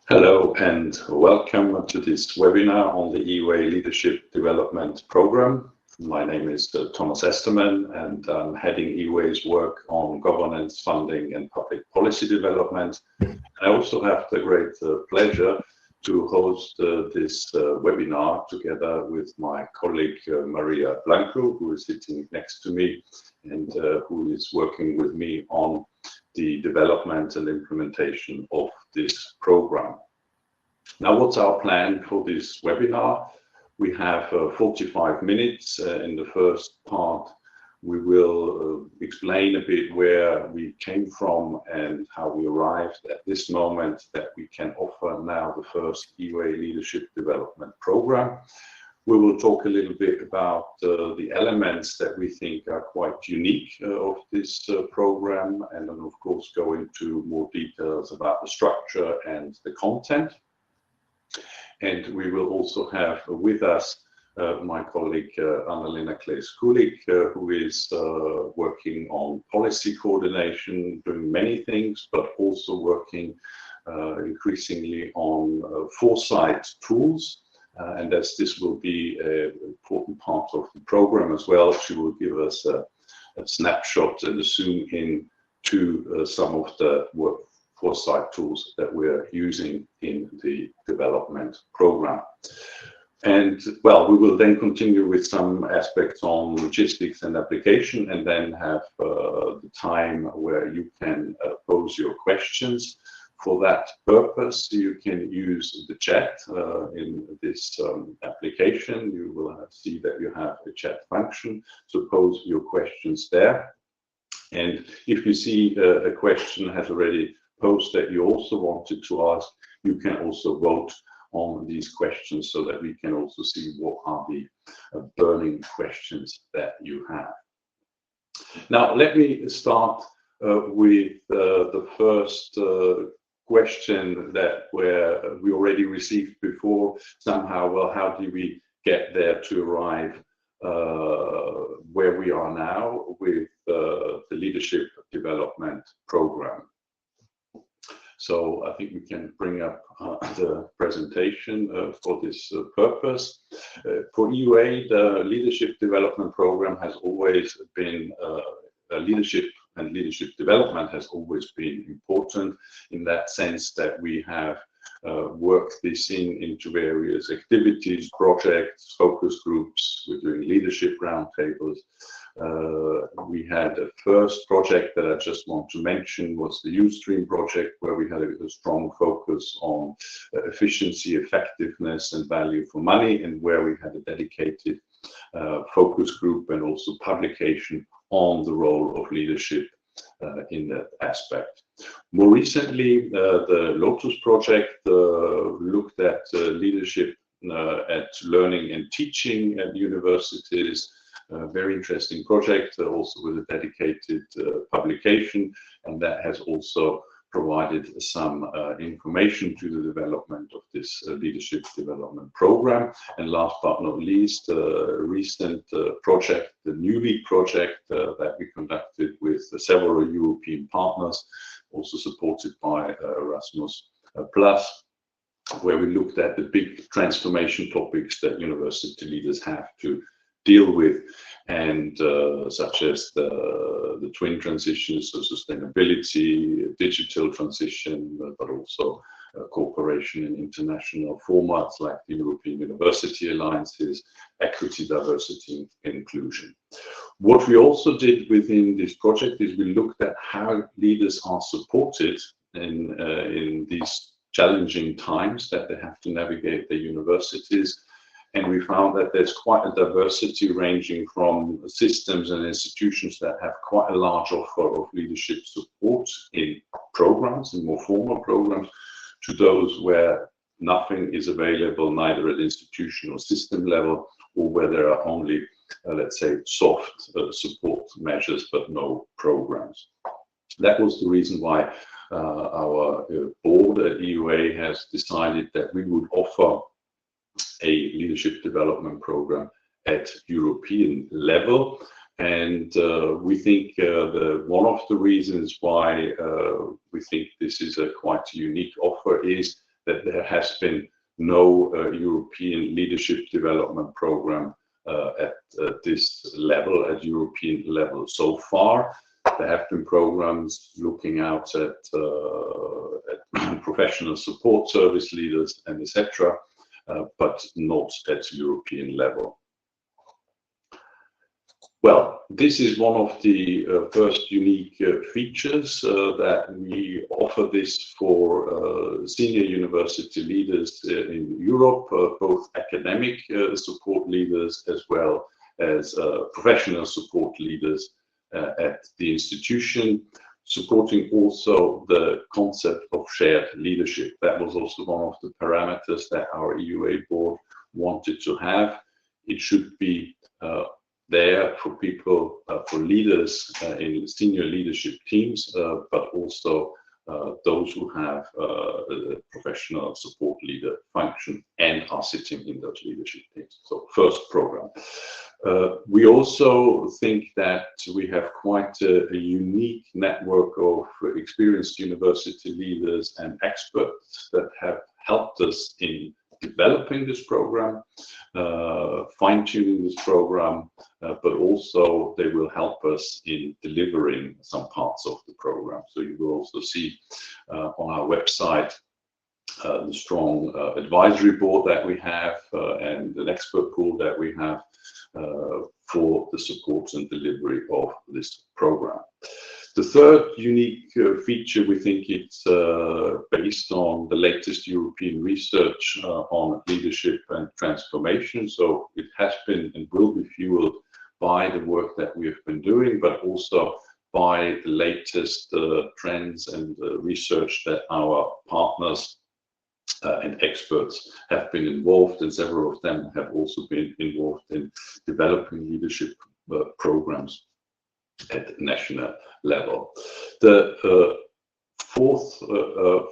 Hello and welcome to this webinar on the EUA Leadership Development Programme. My name is Thomas Esterman and I'm heading EUA's work on governance, funding and public policy development. I also have the great pleasure to host this webinar together with my colleague Maria Blanco, who is sitting next to me and who is working with me on the development and implementation of this program. Now, what's our plan for this webinar? We have 45 minutes. In the first part, we will explain a bit where we came from and how we arrived at this moment that we can offer now the first EUA Leadership Development Programme. We will talk a little bit about the elements that we think are quite unique of this program, and then of course go into more details about the structure and the content. And we will also have with us my colleague Annalena Klees-Kulik, who is working on policy coordination, doing many things, but also working increasingly on foresight tools. And as this will be an important part of the program as well, she will give us a snapshot and a zoom in to some of the foresight tools that we're using in the development program. And well, we will then continue with some aspects on logistics and application, and then have the time where you can pose your questions. For that purpose, you can use the chat in this application. You will see that you have a chat function, so pose your questions there. And if you see a question has already posted that you also wanted to ask, you can also vote on these questions so that we can also see what are the burning questions that you have. Now, let me start with the first question that we already received before somehow. Well, how do we get there to arrive where we are now with the Leadership Development Programme? So I think we can bring up the presentation for this purpose. For EUA, the Leadership Development Programme has always been leadership and leadership development has always been important in that sense that we have worked this into various activities, projects, focus groups. We're doing leadership roundtables. We had a first project that I just want to mention was the Ustream project, where we had a strong focus on efficiency, effectiveness and value for money, and where we had a dedicated focus group and also publication on the role of leadership in that aspect. More recently, the Lotus project looked at leadership at learning and teaching at universities. A very interesting project, also with a dedicated publication, and that has also provided some information to the development of this leadership development program. And last but not least, a recent project, the New League project that we conducted with several European partners, also supported by Erasmus+, where we looked at the big transformation topics that university leaders have to deal with, and such as the twin transitions, so sustainability, digital transition, but also cooperation in international formats like the European University Alliances, equity, diversity, and inclusion. What we also did within this project is we looked at how leaders are supported in these challenging times that they have to navigate their universities. And we found that there's quite a diversity ranging from systems and institutions that have quite a large offer of leadership support in programs, in more formal programs, to those where nothing is available, neither at institutional system level, or where there are only, let's say, soft support measures, but no programs. That was the reason why our board at EUA has decided that we would offer a leadership development program at European level. And we think one of the reasons why we think this is a quite unique offer is that there has been no European Leadership Development Programme at this level, at European level so far. There have been programs looking out at professional support service leaders and etc., but not at European level. Well, this is one of the first unique features that we offer this for senior university leaders in Europe, both academic support leaders as well as professional support leaders at the institution, supporting also the concept of shared leadership. That was also one of the parameters that our EUA board wanted to have. It should be there for people, for leaders in senior leadership teams, but also those who have a professional support leader function and are sitting in those leadership teams. So first program. We also think that we have quite a unique network of experienced university leaders and experts that have helped us in developing this program, fine-tuning this program, but also they will help us in delivering some parts of the program. So you will also see on our website the strong advisory board that we have and an expert pool that we have for the support and delivery of this program. The third unique feature, we think it's based on the latest European research on leadership and transformation. So it has been and will be fueled by the work that we have been doing, but also by the latest trends and research that our partners and experts have been involved, and several of them have also been involved in developing leadership programs at the national level. The fourth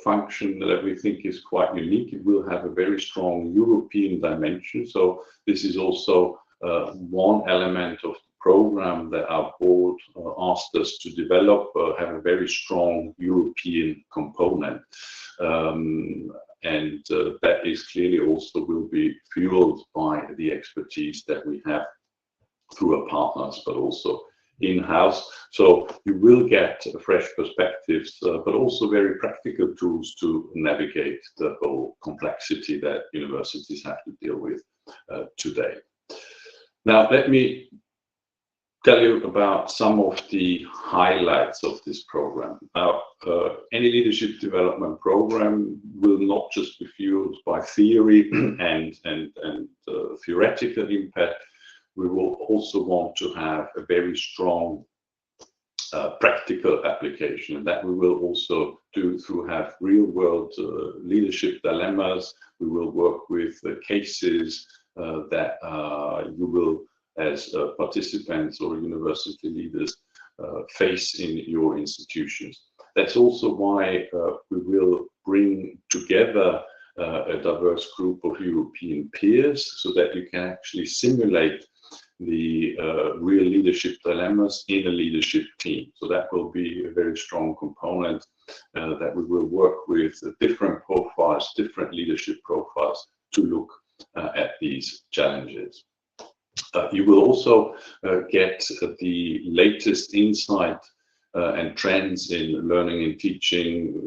function that we think is quite unique, it will have a very strong European dimension. So this is also one element of the program that our board asked us to develop, have a very strong European component. And that is clearly also will be fueled by the expertise that we have through our partners, but also in-house. So you will get fresh perspectives, but also very practical tools to navigate the whole complexity that universities have to deal with today. Now, let me tell you about some of the highlights of this program. Now, any leadership development program will not just be fueled by theory and theoretical impact. We will also want to have a very strong practical application, and that we will also do through have real-world leadership dilemmas. We will work with cases that you will, as participants or university leaders, face in your institutions. That's also why we will bring together a diverse group of European peers so that you can actually simulate the real leadership dilemmas in a leadership team. So that will be a very strong component that we will work with different profiles, different leadership profiles to look at these challenges. You will also get the latest insight and trends in learning and teaching,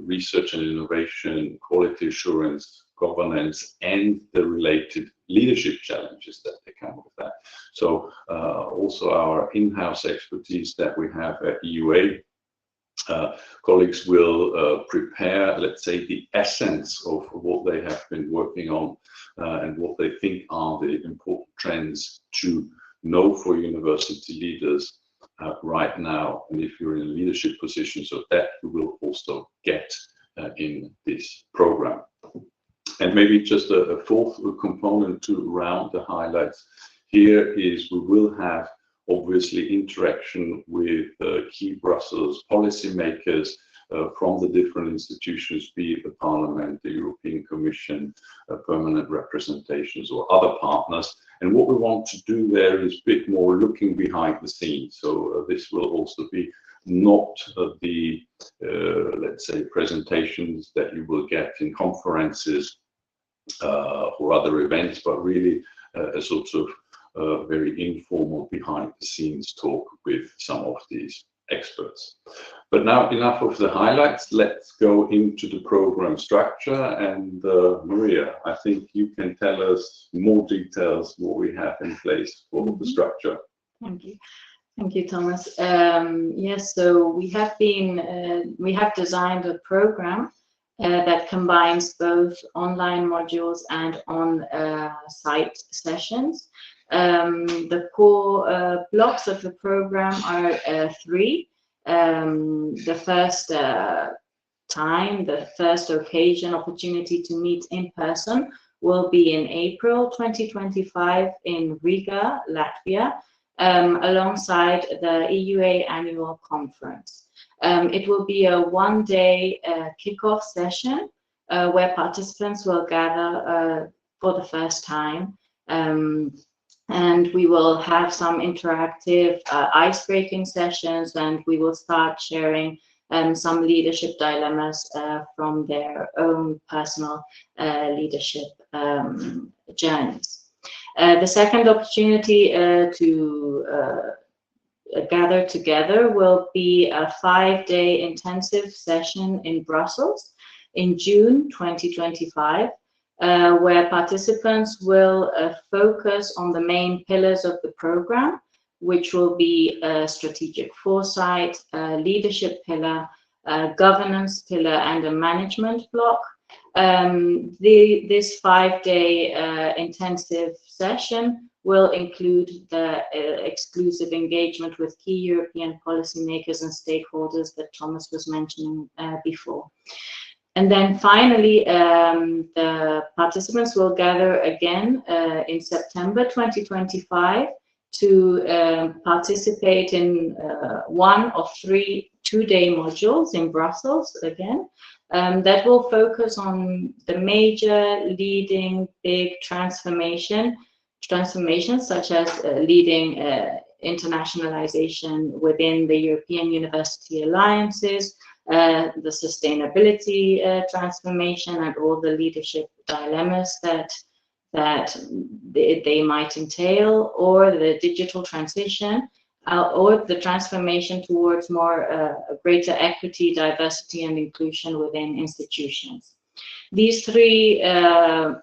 research and innovation, quality assurance, governance, and the related leadership challenges that they come with that. So also our in-house expertise that we have at EUA, colleagues will prepare, let's say, the essence of what they have been working on and what they think are the important trends to know for university leaders right now. And if you're in a leadership position, so that you will also get in this program. And maybe just a fourth component to round the highlights here is we will have obviously interaction with key Brussels policymakers from the different institutions, be it the Parliament, the European Commission, permanent representations or other partners. And what we want to do there is a bit more looking behind the scenes. So this will also be not the, let's say, presentations that you will get in conferences or other events, but really a sort of very informal behind-the-scenes talk with some of these experts. But now enough of the highlights. Let's go into the program structure. And Maria, I think you can tell us more details what we have in place for the structure. Thank you. Thank you, Thomas. Yes, so we have designed a program that combines both online modules and on-site sessions. The core blocks of the program are three. The first opportunity to meet in person will be in April 2025 in Riga, Latvia, alongside the EUA annual conference. It will be a one-day kickoff session where participants will gather for the first time. And we will have some interactive ice-breaking sessions, and we will start sharing some leadership dilemmas from their own personal leadership journeys. The second opportunity to gather together will be a 5-day intensive session in Brussels in June 2025. Where participants will focus on the main pillars of the program, which will be strategic foresight, leadership pillar, governance pillar, and a management block. This 5-day intensive session will include the exclusive engagement with key European policymakers and stakeholders that Thomas was mentioning before. And then finally, the participants will gather again in September 2025 to participate in one of 3 2-day modules in Brussels again, that will focus on the major leading big transformations such as leading internationalization within the European University Alliances, the sustainability transformation, and all the leadership dilemmas that they might entail, or the digital transition, or the transformation towards more greater equity, diversity, and inclusion within institutions. These 3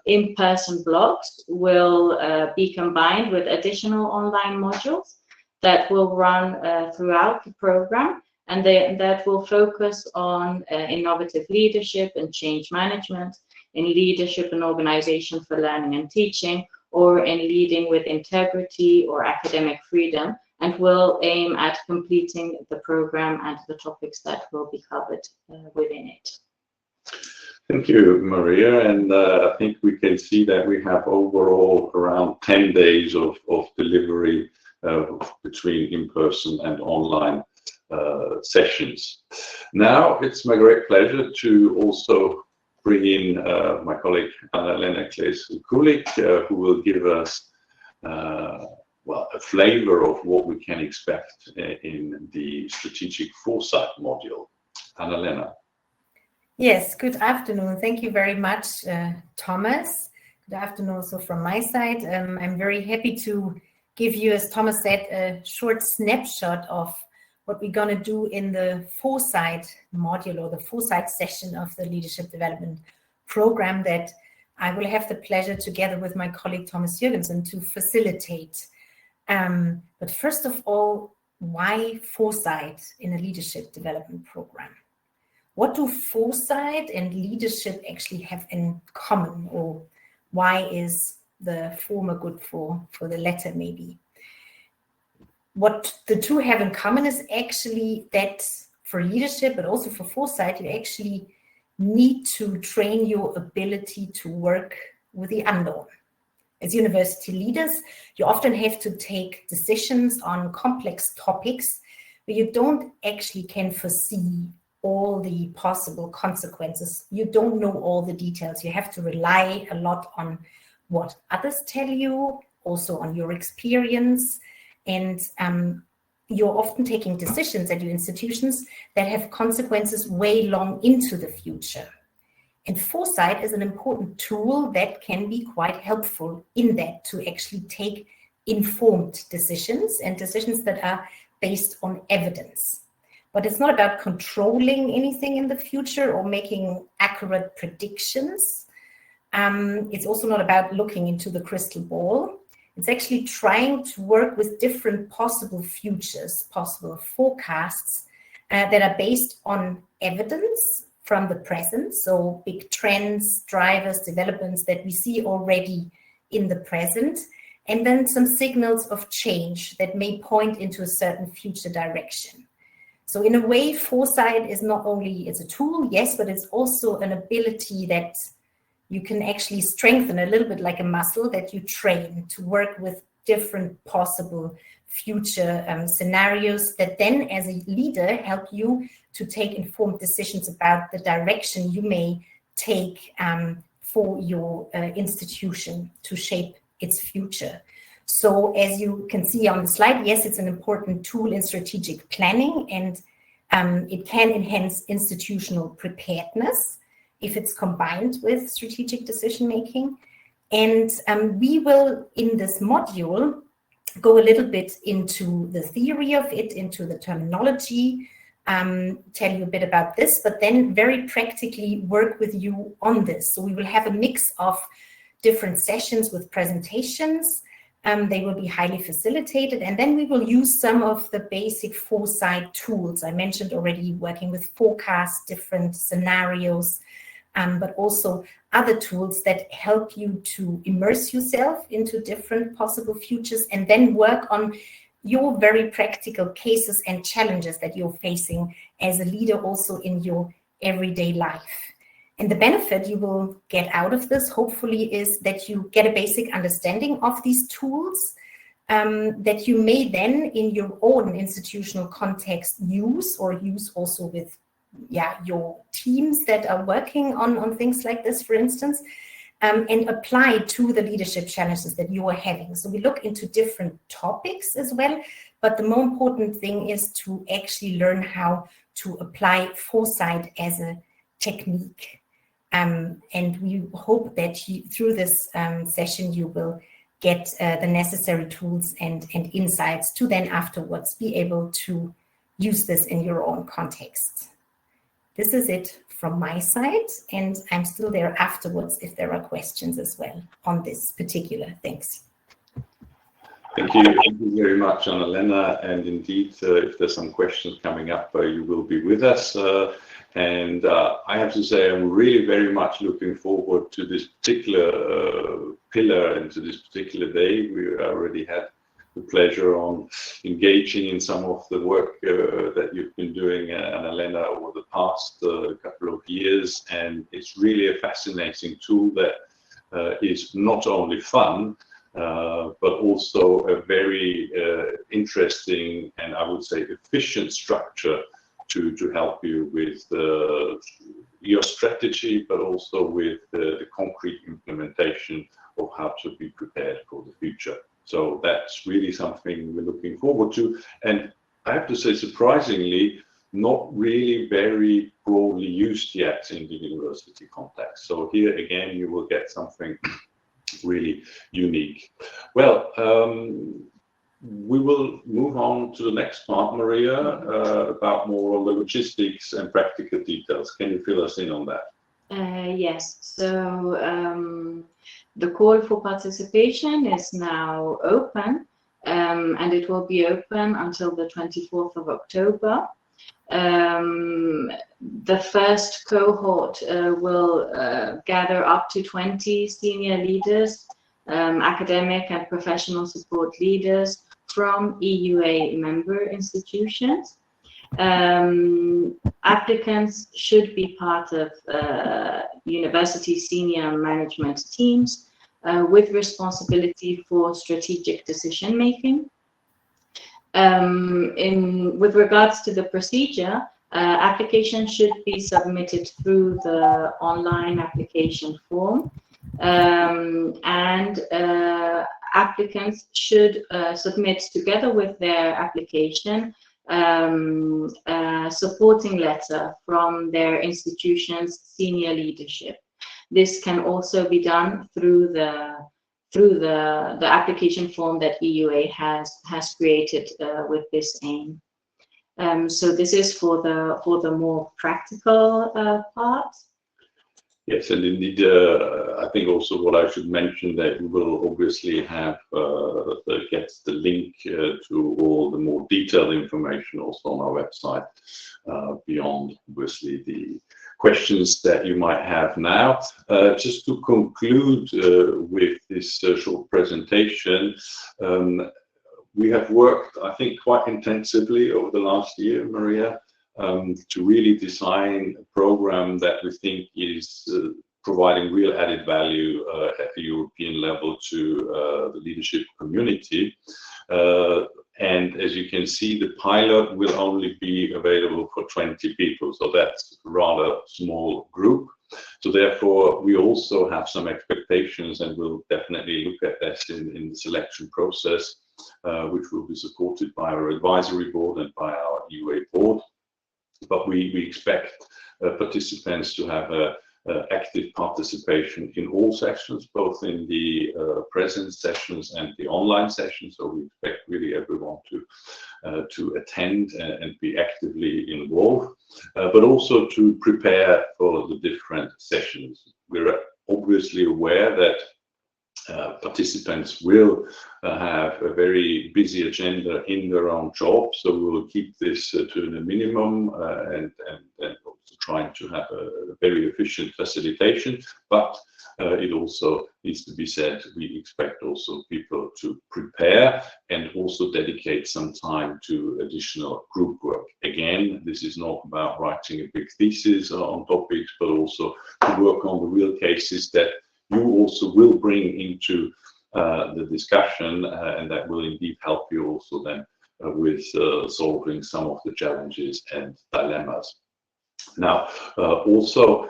in-person blocks will be combined with additional online modules that will run throughout the program, and that will focus on innovative leadership and change management, in leadership and organization for learning and teaching, or in leading with integrity or academic freedom, and will aim at completing the program and the topics that will be covered within it. Thank you, Maria. And I think we can see that we have overall around 10 days of delivery between in-person and online sessions. Now it's my great pleasure to also bring in my colleague Anna-Lena Klaes-Kulik, who will give us a flavor of what we can expect in the strategic foresight module. Anna-Lena. Yes, good afternoon. Thank you very much, Thomas. Good afternoon also from my side. I'm very happy to give you, as Thomas said, a short snapshot of what we're going to do in the foresight module, or the foresight session of the Leadership Development Programme, that I will have the pleasure, together with my colleague Thomas Jürgensen, to facilitate. But first of all, why foresight in a Leadership Development Programme? What do foresight and leadership actually have in common, or why is the former good for the latter, maybe? What the two have in common is actually that for leadership, but also for foresight, you actually need to train your ability to work with the unknown. As university leaders, you often have to take decisions on complex topics where you don't actually can foresee all the possible consequences. You don't know all the details. You have to rely a lot on what others tell you, also on your experience. And you're often taking decisions at your institutions that have consequences way long into the future. And foresight is an important tool that can be quite helpful in that, to actually take informed decisions and decisions that are based on evidence. But it's not about controlling anything in the future or making accurate predictions. It's also not about looking into the crystal ball. It's actually trying to work with different possible futures, possible forecasts that are based on evidence from the present, so big trends, drivers, developments that we see already in the present, and then some signals of change that may point into a certain future direction. So in a way, foresight is not only, it's a tool, yes, but it's also an ability that you can actually strengthen a little bit, like a muscle that you train to work with different possible future scenarios that then as a leader help you to take informed decisions about the direction you may take for your institution to shape its future. So as you can see on the slide, yes, it's an important tool in strategic planning, and it can enhance institutional preparedness if it's combined with strategic decision making. And we will, in this module, go a little bit into the theory of it, into the terminology, tell you a bit about this, but then very practically work with you on this. So we will have a mix of different sessions with presentations. They will be highly facilitated, and then we will use some of the basic foresight tools. I mentioned already working with forecasts, different scenarios, but also other tools that help you to immerse yourself into different possible futures and then work on your very practical cases and challenges that you're facing as a leader also in your everyday life. And the benefit you will get out of this, hopefully, is that you get a basic understanding of these tools that you may then in your own institutional context use, or use also with your teams that are working on things like this, for instance, and apply to the leadership challenges that you are having. So we look into different topics as well, but the more important thing is to actually learn how to apply foresight as a technique. And we hope that through this session you will get the necessary tools and insights to then afterwards be able to use this in your own context. This is it from my side, and I'm still there afterwards if there are questions as well on this particular. Thanks. Thank you very much, Anna-Lena. And indeed, if there's some questions coming up, you will be with us. And I have to say, I'm really very much looking forward to this particular pillar and to this particular day. We already had the pleasure on engaging in some of the work that you've been doing, Anna-Lena, over the past couple of years. And it's really a fascinating tool that is not only fun, but also a very interesting and I would say efficient structure to help you with your strategy, but also with the concrete implementation of how to be prepared for the future. So that's really something we're looking forward to. And I have to say, surprisingly, not really very broadly used yet in the university context. So here again, you will get something really unique. Well, we will move on to the next part, Maria, about more on the logistics and practical details. Can you fill us in on that? Yes. So the call for participation is now open, and it will be open until the 24th of October. The first cohort will gather up to 20 senior leaders, academic and professional support leaders from EUA member institutions. Applicants should be part of university senior management teams with responsibility for strategic decision making. With regards to the procedure, applications should be submitted through the online application form, and applicants should submit together with their application a supporting letter from their institution's senior leadership. This can also be done through the application form that EUA has created with this aim. So this is for the more practical part. Yes, and indeed, I think also what I should mention that we will obviously have get the link to all the more detailed information also on our website beyond obviously the questions that you might have now. Just to conclude with this short presentation, we have worked, I think, quite intensively over the last year, Maria, to really design a program that we think is providing real added value at the European level to the leadership community. And as you can see, the pilot will only be available for 20 people, so that's a rather small group. So therefore, we also have some expectations, and we'll definitely look at this in the selection process, which will be supported by our advisory board and by our EUA board. But we expect participants to have active participation in all sessions, both in the present sessions and the online sessions. So we expect really everyone to attend and be actively involved, but also to prepare for the different sessions. We're obviously aware that participants will have a very busy agenda in their own job, so we will keep this to a minimum and also trying to have a very efficient facilitation. But it also needs to be said, we expect also people to prepare and also dedicate some time to additional group work. Again, this is not about writing a big thesis on topics, but also to work on the real cases that you also will bring into the discussion, and that will indeed help you also then with solving some of the challenges and dilemmas. Now, also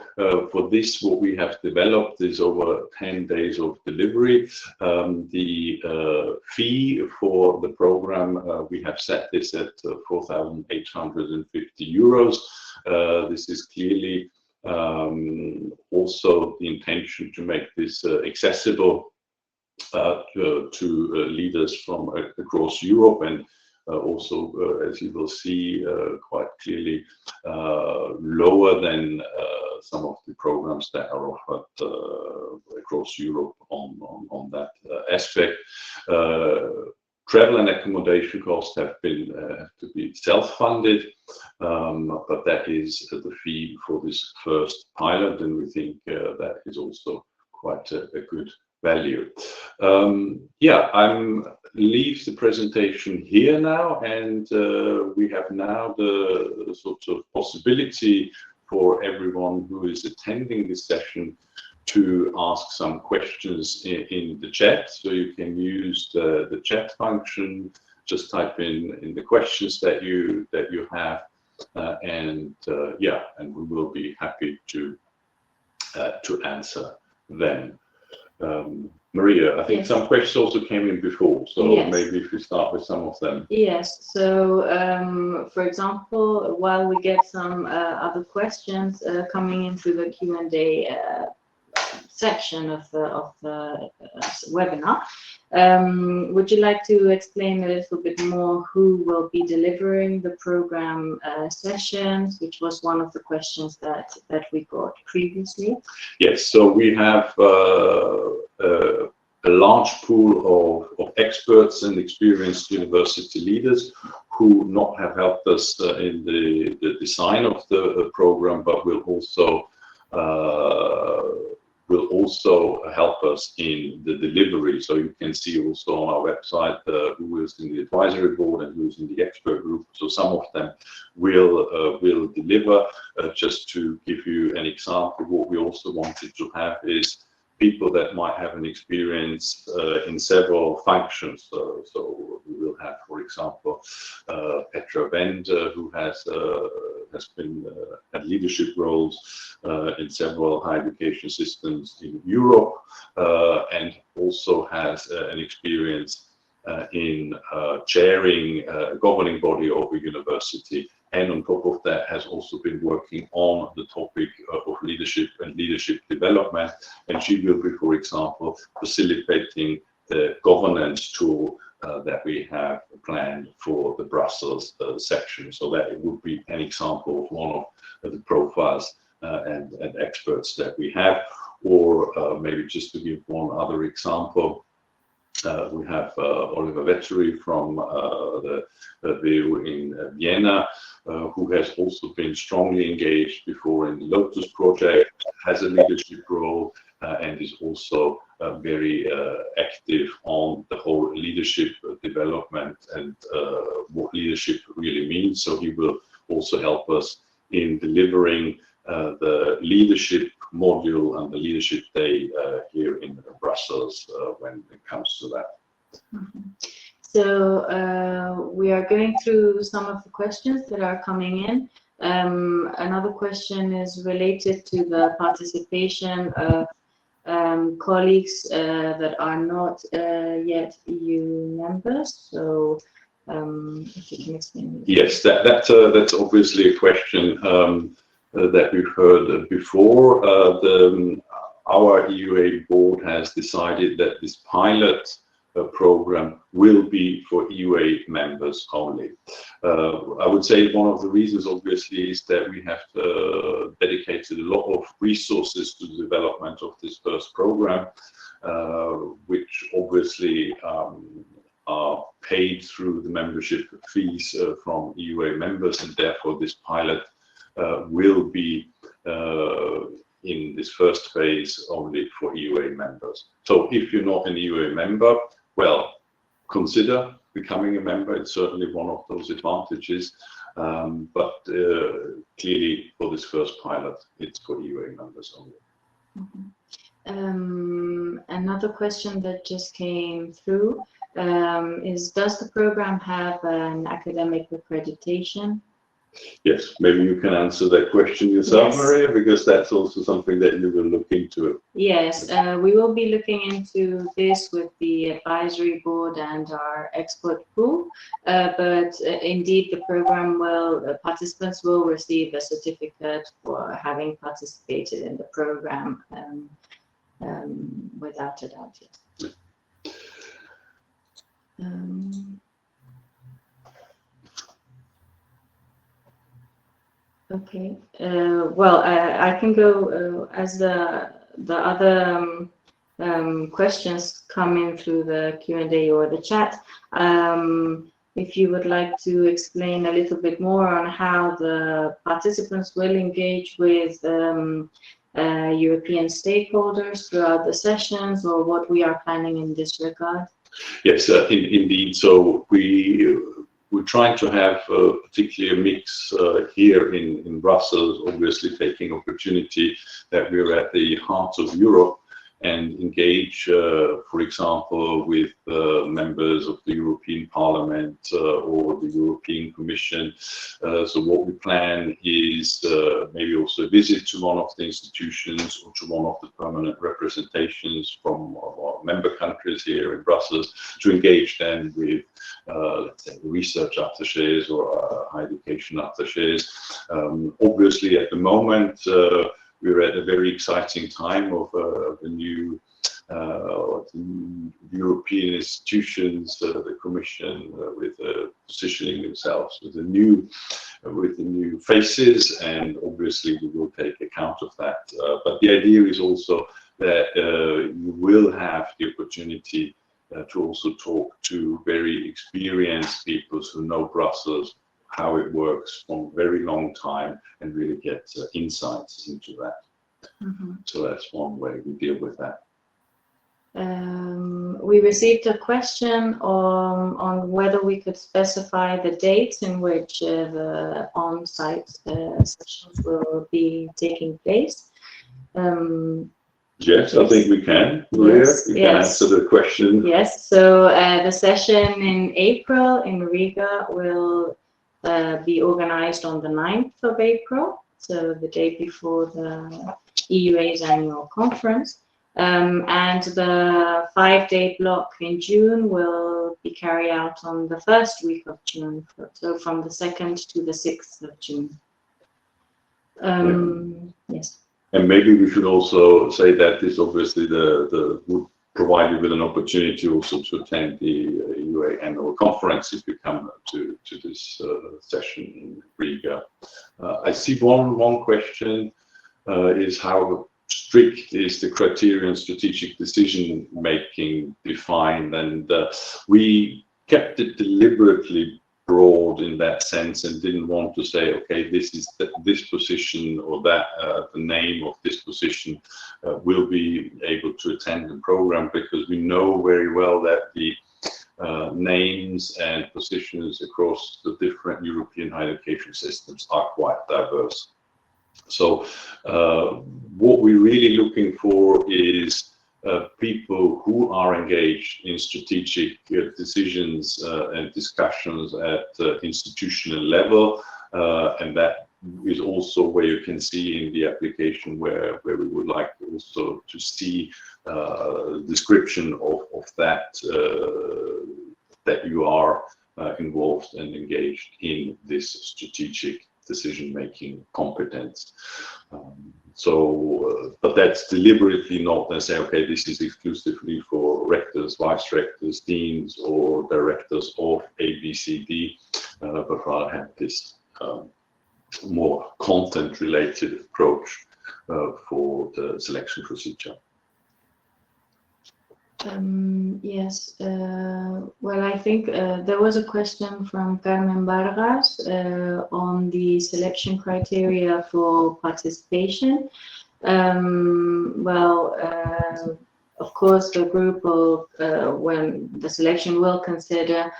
for this, what we have developed is over 10 days of delivery. The fee for the program, we have set this at 4,850 euros. This is clearly also the intention to make this accessible to leaders from across Europe, and also, as you will see, quite clearly lower than some of the programs that are offered across Europe on that aspect. Travel and accommodation costs have to be self-funded, but that is the fee for this first pilot, and we think that is also quite a good value. Yeah, I'm leave the presentation here now, and we have now the sort of possibility for everyone who is attending this session to ask some questions in the chat. So you can use the chat function, just type in the questions that you have, and yeah, and we will be happy to answer them. Maria, I think yes. Some questions also came in before, so yes. Maybe if we start with some of them. Yes, so for example, while we get some other questions coming into the Q&A section of the webinar, would you like to explain a little bit more who will be delivering the program sessions, which was one of the questions that we got previously? Yes, so we have a large pool of experts and experienced university leaders who not have helped us in the design of the program, but will also help us in the delivery. So you can see also on our website who is in the advisory board and who is in the expert group. So some of them will deliver. Just to give you an example, what we also wanted to have is people that might have an experience in several functions. So we will have, for example, Petra Wendt, who has has been had leadership roles in several higher education systems in Europe, and also has an experience in chairing a governing body of a university, and on top of that has also been working on the topic of leadership and leadership development, and she will be, for example, facilitating the governance tool that we have planned for the Brussels section. So that it would be an example of one of the profiles and experts that we have. Or maybe just to give one other example, we have Oliver Vettery from the WU in Vienna, who has also been strongly engaged before in the Lotus project, has a leadership role, and is also very active on the whole leadership development and what leadership really means. So he will also help us in delivering the leadership module and the leadership day here in Brussels when it comes to that. Mm-hmm. So we are going through some of the questions that are coming in. Another question is related to the participation of colleagues that are not yet EU members. So if you can explain. Yes, that's obviously a question that we've heard before. Our EUA board has decided that this pilot program will be for EUA members only. I would say one of the reasons obviously is that we have dedicated a lot of resources to the development of this first program, which obviously are paid through the membership fees from EUA members, and therefore this pilot will be in this first phase only for EUA members. So if you're not an EUA member, well, consider becoming a member. It's certainly one of those advantages, but clearly for this first pilot, it's for EUA members only. Mm-hmm. Another question that just came through is, does the program have an academic accreditation? Yes, maybe you can answer that question yourself, Yes. Maria, because that's also something that you will look into. Yes, we will be looking into this with the advisory board and our expert pool, but indeed the program will, participants will receive a certificate for having participated in the program without a doubt. Yes. Okay, well, I can go as the other questions come in through the Q&A or the chat. If you would like to explain a little bit more on how the participants will engage with European stakeholders throughout the sessions, or what we are planning in this regard. Yes, indeed. So we're trying to have particularly a mix here in Brussels, obviously taking opportunity that we're at the heart of Europe, and engage, for example, with members of the European Parliament or the European Commission. So what we plan is maybe also a visit to one of the institutions or to one of the permanent representations from our member countries here in Brussels, to engage then with let's say research attachés or high education attachés. Obviously at the moment we're at a very exciting time of the new European institutions, the Commission, with positioning themselves with the new faces, and obviously we will take account of that. But the idea is also that you will have the opportunity to also talk to very experienced people who know Brussels, how it works from a very long time, and really get insights into that. Mm-hmm. So that's one way we deal with that. We received a question on whether we could specify the dates in which the on-site sessions will be taking place. Yes, I think we can. Maria, yes, you can answer the question. Yes, so the session in April in Riga will be organized on the 9th of April, so the day before the EUA's annual conference. And the 5-day block in June will be carried out on the first week of June, so from the 2nd to the 6th of June. Yes. And maybe we should also say that this obviously would provide you with an opportunity also to attend the EUA annual conference if you come to this session in Riga. I see one question is how strict is the criterion strategic decision making defined, and we kept it deliberately broad in that sense and didn't want to say, okay, this is this position or that the name of this position will be able to attend the program, because we know very well that the names and positions across the different European higher education systems are quite diverse. So what we're really looking for is people who are engaged in strategic decisions and discussions at institutional level, and that is also where you can see in the application where we would like also to see description of that that you are involved and engaged in this strategic decision-making competence. But that's deliberately not to say, okay, this is exclusively for rectors, vice rectors, deans, or directors of ABCD, but rather have this more content-related approach for the selection procedure. Yes, well, I think there was a question from Carmen Vargas on the selection criteria for participation. Of course, the group will, when the selection will consider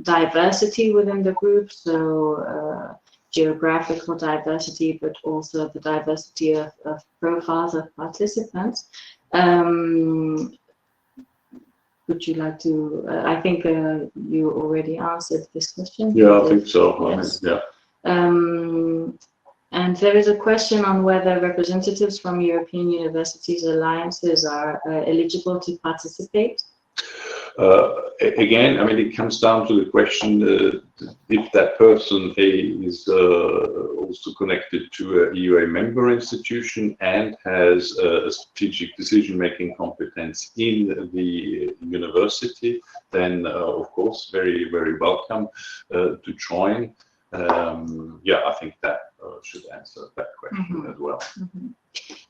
diversity within the group, so geographical diversity, but also the diversity of profiles of participants. Would you like to, I think you already answered this question. Yeah, I think so. Yes. Yeah. And there is a question on whether representatives from European universities alliances are eligible to participate. Again, I mean, it comes down to the question if that person is also connected to a EUA member institution and has a strategic decision-making competence in the university, then of course, very, very welcome to join. Yeah, I think that should answer that question as well.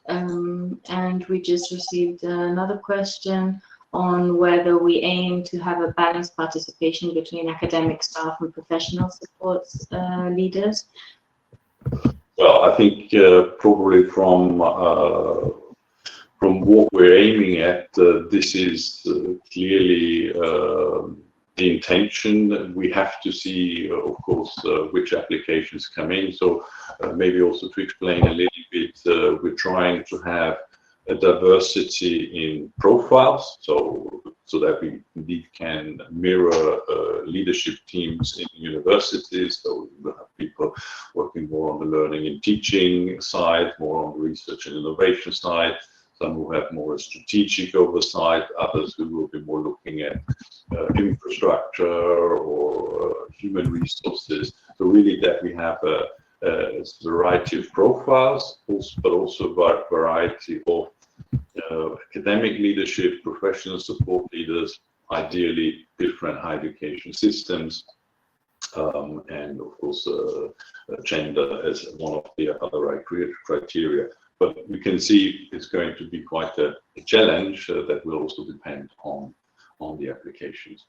And we just received another question on whether we aim to have a balanced participation between academic staff and professional support leaders. Well, I think probably from what we're aiming at, this is clearly the intention. We have to see, of course, which applications come in. So maybe also to explain a little bit, we're trying to have a diversity in profiles, so that we indeed can mirror leadership teams in universities. So we will have people working more on the learning and teaching side, more on the research and innovation side, some who have more strategic oversight, others who will be more looking at infrastructure or human resources. So really that we have a variety of profiles, but also a variety of academic leadership, professional support leaders, ideally different higher education systems, and of course gender as one of the other criteria. But we can see it's going to be quite a challenge that will also depend on the applications.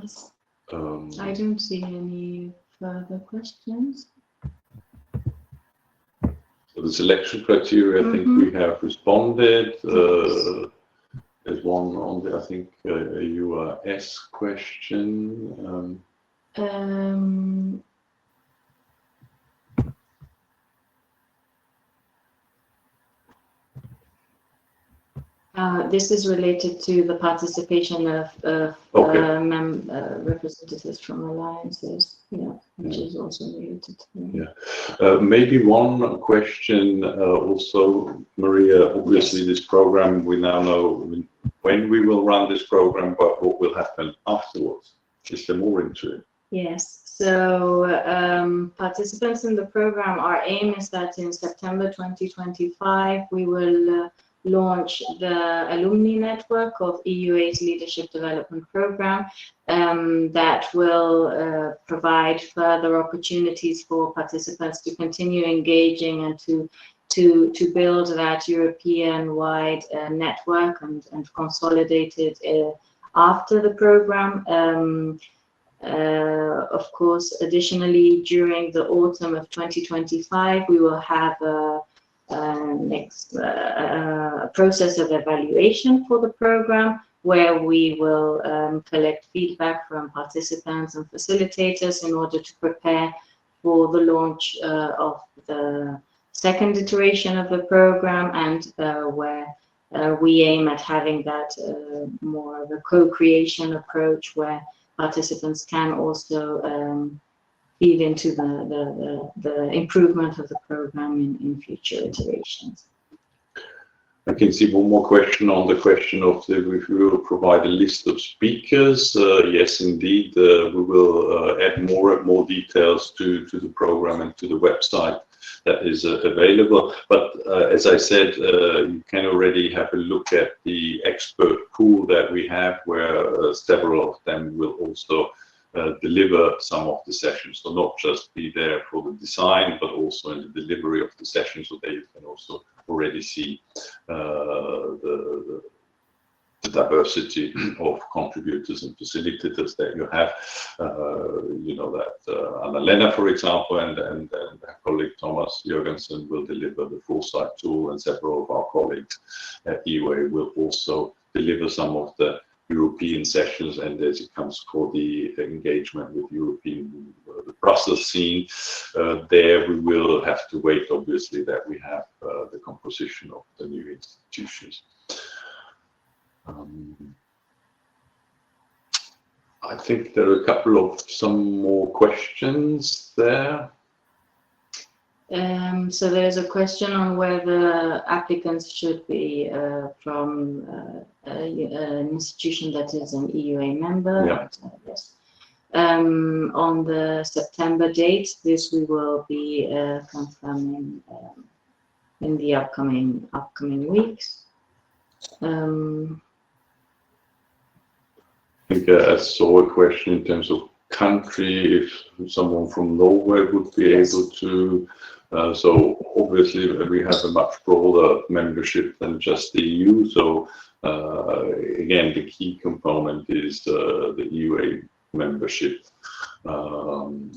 Yes. I don't see any further questions. So the selection criteria, I think we have responded. There's one on the, I think, a URS question. This is related to the participation of representatives from alliances, which is also related to maybe one question also, Maria. Obviously, this program, we now know when we will run this program, but what will happen afterwards? Is there more into it? Yes. So participants in the program, our aim is that in September 2025, we will launch the alumni network of EUA's Leadership Development Programme that will provide further opportunities for participants to continue engaging and to build that European-wide network and consolidate it after the program. Of course, additionally, during the autumn of 2025, we will have a process of evaluation for the program, where we will collect feedback from participants and facilitators in order to prepare for the launch of the second iteration of the program, and where we aim at having that more of a co-creation approach, where participants can also feed into the improvement of the program in future iterations. I can see one more question on the question of if we will provide a list of speakers. Yes, indeed, we will add more details to the program and to the website that is available. But as I said, you can already have a look at the expert pool that we have, where several of them will also deliver some of the sessions. So not just be there for the design, but also in the delivery of the sessions, so that you can also already see the diversity of contributors and facilitators that you have. You know that Anna-Lena, for example, and her colleague Thomas Jørgensen will deliver the foresight tool, and several of our colleagues at EUA will also deliver some of the European sessions, and as it comes for the engagement with European, the Brussels scene, there we will have to wait, obviously, that we have the composition of the new institutions. I think there are a couple of some more questions there. So there's a question on whether applicants should be from an institution that is an EUA member. Yeah. Yes. On the September date, this we will be confirming in the upcoming weeks. I think I saw a question in terms of country, if someone from Norway would be able to. So obviously we have a much broader membership than just the EU. So again, the key component is the EUA membership. And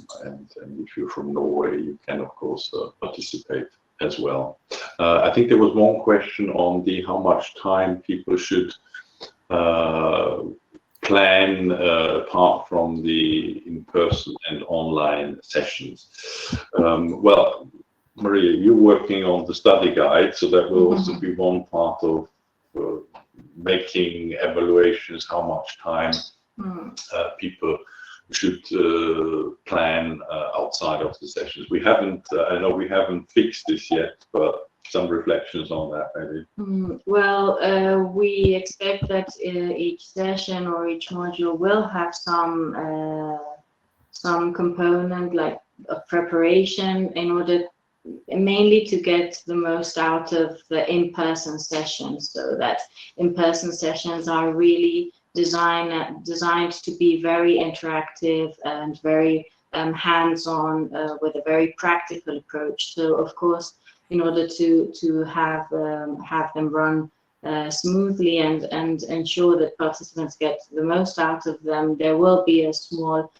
if you're from Norway, you can of course participate as well. I think there was one question on how much time people should plan apart from the in-person and online sessions. Well, Maria, you're working on the study guide, so that will also be one part of making evaluations, how much time people should plan outside of the sessions. We haven't, I know we haven't fixed this yet, but some reflections on that, maybe. Well, we expect that each session or each module will have some component like a preparation in order mainly to get the most out of the in-person sessions, so that in-person sessions are really designed to be very interactive and very hands-on with a very practical approach. So of course, in order to have them run smoothly and ensure that participants get the most out of them, there will be a small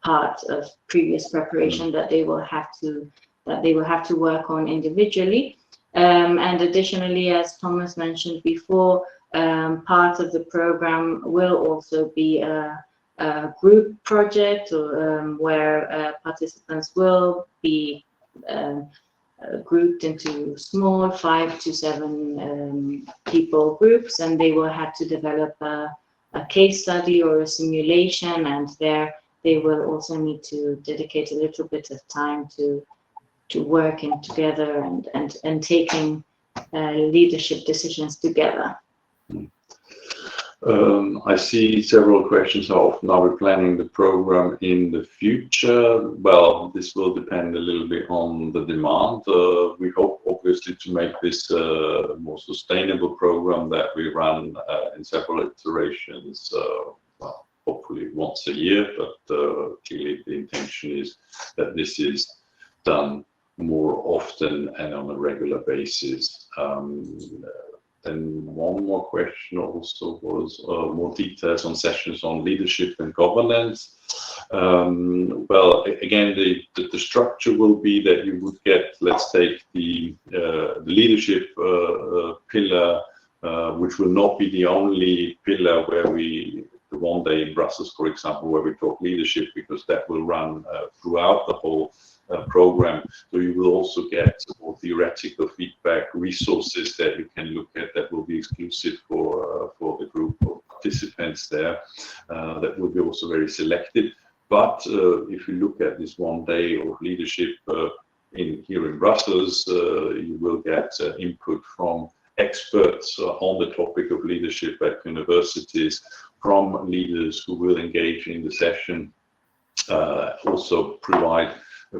part of previous preparation that they will have to work on individually. And additionally, as Thomas mentioned before, part of the program will also be a group project, or where participants will be grouped into small 5 to 7 people groups, and they will have to develop a case study or a simulation, and there they will also need to dedicate a little bit of time to working together and taking leadership decisions together. I see several questions. How often are we planning the program in the future? Well, this will depend a little bit on the demand. We hope, obviously, to make this a more sustainable program that we run in several iterations, well, hopefully once a year, but clearly the intention is that this is done more often and on a regular basis. Then one more question also was more details on sessions on leadership and governance. Well, again, the structure will be that you would get, let's take the leadership pillar, which will not be the only pillar where the one day in Brussels, for example, where we talk leadership, because that will run throughout the whole program. So you will also get more theoretical feedback, resources that you can look at that will be exclusive for the group of participants there. That will be also very selected. But if you look at this one day of leadership here in Brussels, you will get input from experts on the topic of leadership at universities, from leaders who will engage in the session, also provide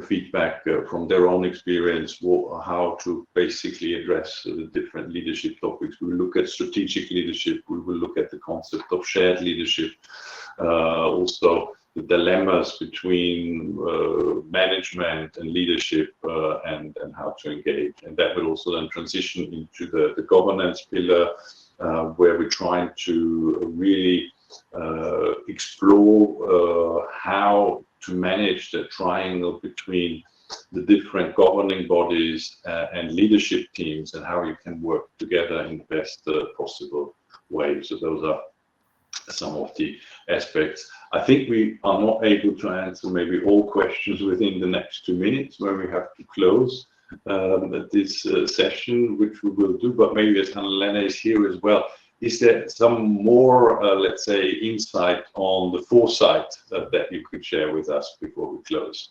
feedback from their own experience, how to basically address the different leadership topics. We will look at strategic leadership, we will look at the concept of shared leadership, also the dilemmas between management and leadership, and how to engage. And that will also then transition into the governance pillar, where we're trying to really explore how to manage the triangle between the different governing bodies and leadership teams, and how you can work together in the best possible way. So those are some of the aspects. I think we are not able to answer maybe all questions within the next 2 minutes when we have to close this session, which we will do, but maybe as Anna-Lena is here as well, is there some more, let's say, insight on the foresight that you could share with us before we close?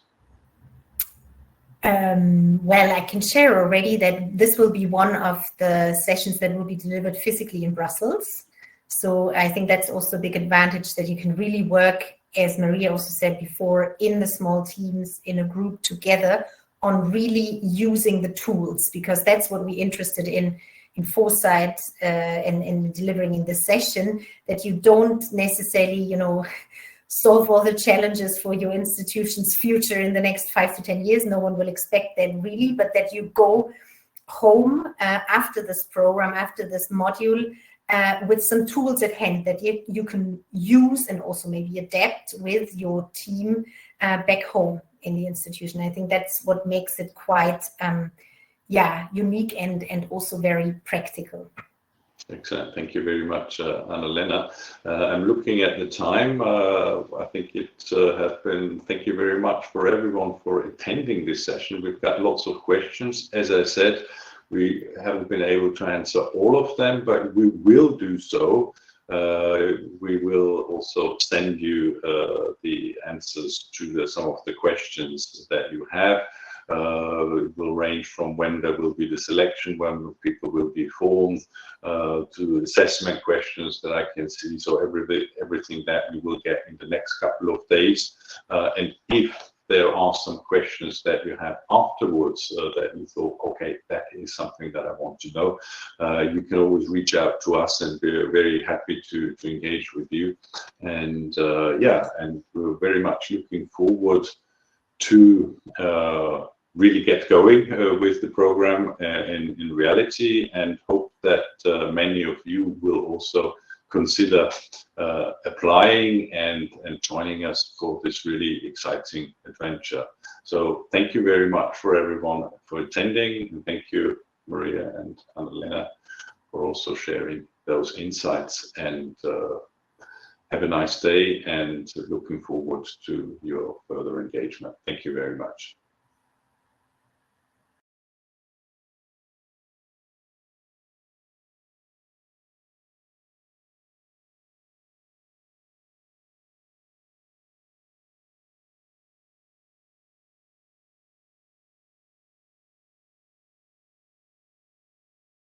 Well, I can share already that this will be one of the sessions that will be delivered physically in Brussels. So I think that's also a big advantage, that you can really work, as Maria also said before, in the small teams, in a group together on really using the tools, because that's what we're interested in foresight and in delivering in this session, that you don't necessarily, solve all the challenges for your institution's future in the next 5 to 10 years. No one will expect that really, but that you go home after this program, after this module, with some tools at hand that you can use and also maybe adapt with your team back home in the institution. I think that's what makes it quite unique and also very practical. Excellent. Thank you very much, Anna-Lena. I'm looking at the time. I think it has been, thank you very much for everyone for attending this session. We've got lots of questions. As I said, we haven't been able to answer all of them, but we will do so. We will also send you the answers to some of the questions that you have. It will range from when there will be the selection, when people will be formed, to assessment questions that I can see. So everything that you will get in the next couple of days. And if there are some questions that you have afterwards that you thought, okay, that is something that I want to know, you can always reach out to us, and we're very happy to engage with you. And and we're very much looking forward to really get going with the program in reality, and hope that many of you will also consider applying and joining us for this really exciting adventure. So thank you very much for everyone for attending, and thank you, Maria and Anna-Lena, for also sharing those insights, and have a nice day, and looking forward to your further engagement. Thank you very much.